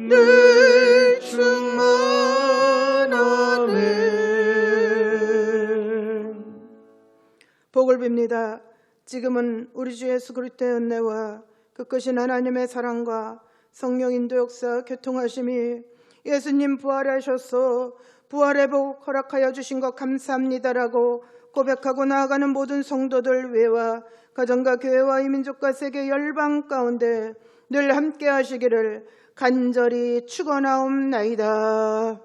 늘 충만하네.
복을 빕니다. 지금은 우리 주 예수 그리스도의 은혜와 그 크신 하나님의 사랑과 성령 인도 역사 교통하심이 예수님 부활하셔서 부활의 복 허락하여 주신 것 감사합니다라고 고백하고 나아가는 모든 성도들 외와 가정과 교회와 이 민족과 세계 열방 가운데 늘 함께 하시기를 간절히 축원하옵나이다.